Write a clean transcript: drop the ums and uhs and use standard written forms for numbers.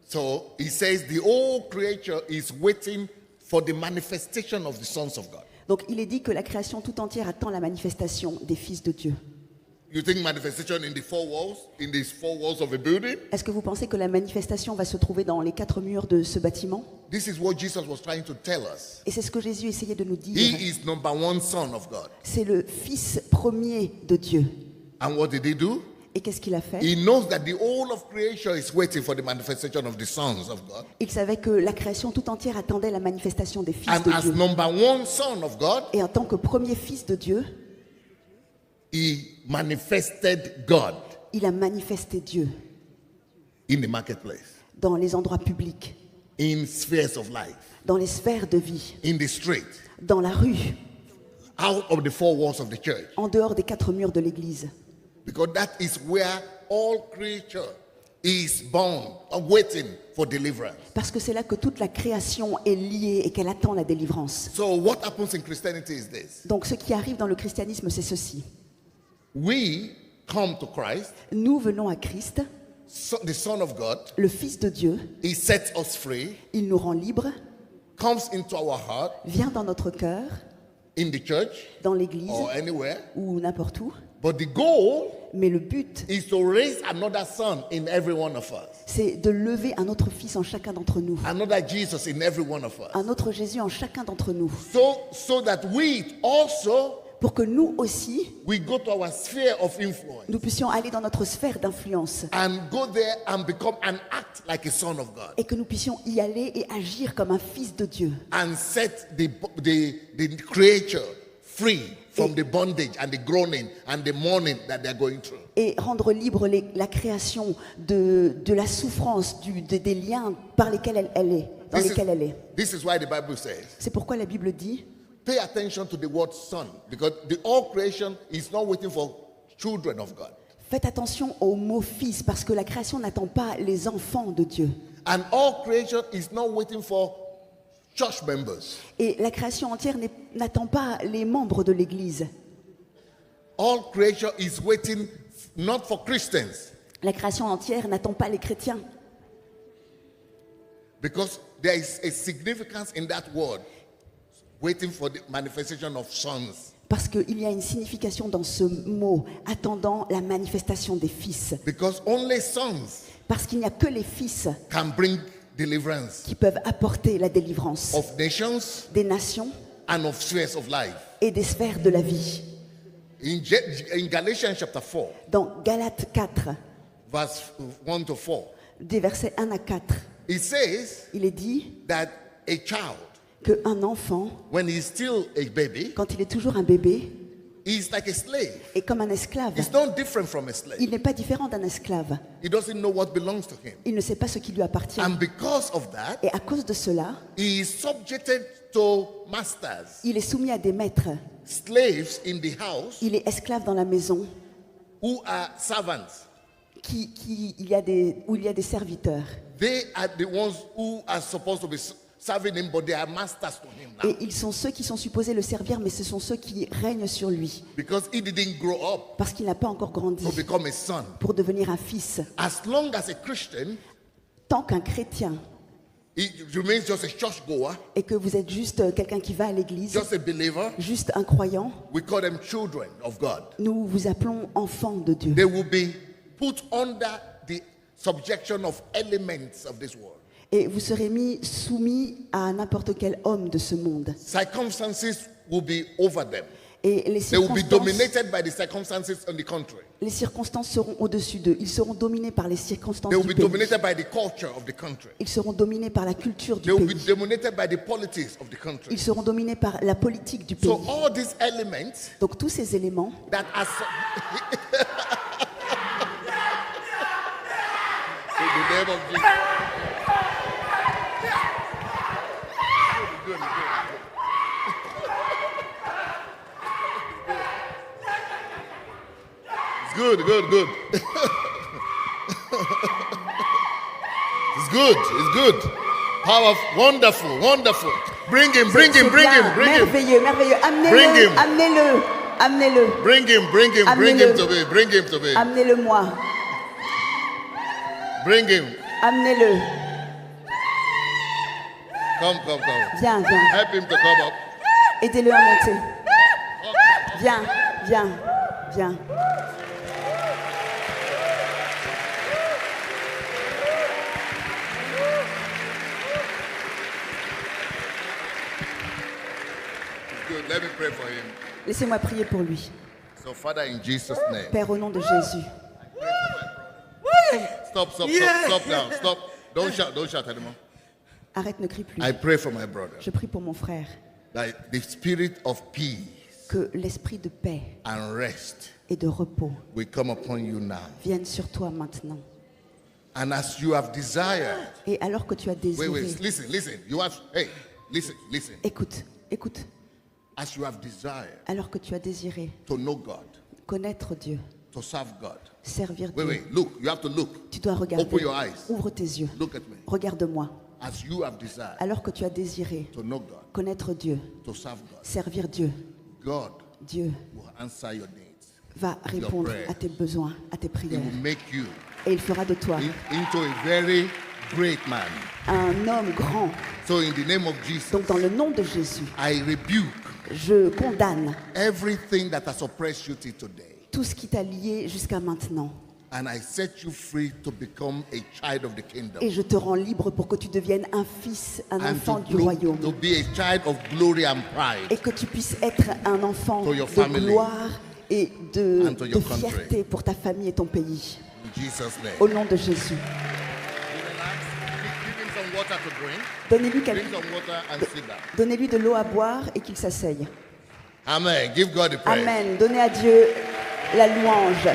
So he says the whole creature is waiting for the manifestation of the sons of God. Donc il est dit que la création tout entière attend la manifestation des fils de Dieu. You think manifestation in these four walls of a building? Est-ce que vous pensez que la manifestation va se trouver dans les 4 murs de ce bâtiment? This is what Jesus was trying to tell us. Et c'est ce que Jésus essayait de nous dire. He is number one son of God. C'est le fils premier de Dieu. And what did he do? Et qu'est-ce qu'il a fait? He knows that the whole of creation is waiting for the manifestation of the sons of God. Il savait que la création tout entière attendait la manifestation des fils And de as Dieu. number one son of God, Et en tant que premier fils de Dieu, he manifested God il a manifesté Dieu in the marketplace, dans les endroits publics, in spheres of life, dans les sphères de vie, in the street, dans la rue, out of the four walls of the church. en dehors des 4 murs de l'église. Because that is where all creature is born and waiting for deliverance. Parce que c'est là que toute la création est liée et qu'elle attend la délivrance. So what happens in Christianity is this. Donc ce qui arrive dans le christianisme, c'est ceci. We come to Christ, Nous venons à Christ, the Son of God. le Fils de Dieu, He sets us free, il nous rend libres, comes into our heart, vient dans notre cœur, in the church dans l'église or anywhere. ou n'importe où. But the goal Mais le but, is to raise another son in every one of us. c'est de lever un autre fils en chacun d'entre nous, Another Jesus in every one of us. un autre Jésus en chacun d'entre nous, So that we also, pour que nous aussi, we go to our sphere of influence nous puissions aller dans notre sphère d'influence and go there and become and act like a son of God et que nous puissions y aller et agir comme un fils de Dieu and set the creature free from the bondage and the groaning and the mourning that they're going through. et rendre libre la création de la souffrance, des liens par lesquels elle est, dans lesquels elle est. This is why the Bible says, C'est pourquoi la Bible dit, pay attention to the word son, because the all creation is not waiting for children of God. faites attention au mot fils, parce que la création n'attend pas les enfants de Dieu. And all creation is not waiting for church members. Et la création entière n'attend pas les membres de l'Église. All creation is waiting not for Christians, La création entière n'attend pas les chrétiens. because there is a significance in that word, waiting for the manifestation of sons. Parce qu'il y a une signification dans ce mot, attendant la manifestation des fils. Because only sons Parce qu'il n'y a que les fils can bring deliverance qui peuvent apporter la délivrance of nations des nations and of spheres of life. et des sphères de la vie. In Galatians chapter 4, Dans Galates 4, verse 1 to 4, des versets 1 à 4, it says il est dit that a child, qu'un enfant, when he's still a baby, quand il est toujours un bébé, is like a slave. est comme un esclave. It's not different from a slave. Il n'est pas différent d'un esclave. He doesn't know what belongs to him. Il ne sait pas ce qui lui appartient. And because of that, Et à cause de cela, he is subjected to masters, il est soumis à des maîtres. slaves in the house Il est esclave dans la maison who are servants. où il y a des serviteurs. They are the ones who are supposed to be serving him, but they are masters to him now. Et ils sont ceux qui sont supposés le servir, mais ce sont ceux qui règnent sur lui. Because he didn't grow up Parce qu'il n'a pas encore grandi to become a son. pour devenir un fils. As long as a Christian, Tant qu'un chrétien, he remains just a churchgoer, et que vous êtes juste quelqu'un qui va à l'église, just a believer, juste un croyant, we call them children of God. nous vous appelons enfants de Dieu. They will be put under the subjection of elements of this world. Et vous serez soumis à n'importe quel homme de ce monde. Circumstances will be over them. Et They will be dominated by the circumstances in the country. les circonstances seront au-dessus d'eux. Ils seront dominés par les circonstances They will du be pays. dominated by the culture of the country. Ils seront dominés par la culture du They will be pays. dominated by the politics of the country. Ils seront dominés par la politique du pays. So all these elements Donc tous ces éléments that are in the name of Jesus. Good, good, good. It's good, it's good. Powerful, wonderful, wonderful. Bring him, bring him, c'est bring bien, him, bring him. merveilleux, merveilleux. Bring Amenez-le, him. amenez-le, amenez-le, Bring him, bring him, bring him to me, bring him to me. amenez-le moi, Bring him. amenez-le. Come. Viens, viens. Help him to come up. Aidez-le à monter. Viens, viens, viens. Good. Let me pray for him. Laissez-moi prier pour lui. So, Father, in Jesus' name. Père, au nom de Jésus. Stop now. Stop. Don't shout anymore. Arrête, ne crie plus. I pray for my brother. Je prie pour mon frère. That the spirit of peace Que l'esprit de paix and rest et de repos will come upon you now. vienne sur toi maintenant. And as you have desired. Et alors que tu as désiré. Wait. Listen. You have. Hey, listen. Écoute. As you have desired Alors que tu as désiré to know God, connaître Dieu, to serve God. servir Dieu. Wait. Look. You have to look. Tu dois regarder. Open your eyes. Ouvre tes yeux. Look at me. Regarde-moi. As you have desired Alors que tu as désiré to know God, connaître Dieu, to serve God, servir Dieu, God Dieu will answer your needs. va répondre prayer. à tes besoins, à tes He prières. will make you Et il fera de toi into a very great man. un homme grand. So in the name of Jesus, Donc dans le nom de Jésus, I rebuke je condamne everything that has oppressed you till today. tout ce qui t'a lié jusqu'à maintenant. And I set you free to become a child of the kingdom. Et je te rends libre pour que tu deviennes un fils, un And enfant du to royaume. be a child of glory and Et pride. que tu puisses être un enfant To your de family. gloire et de And to your fierté pour ta famille et ton pays. In Jesus' name. Au nom de Jésus. Give him some water to drink. Donnez-lui Drink some water and sit down. Donnez-lui de l'eau à boire et qu'il s'asseye. Amen. Give God the praise. Amen. Donnez à Dieu la louange.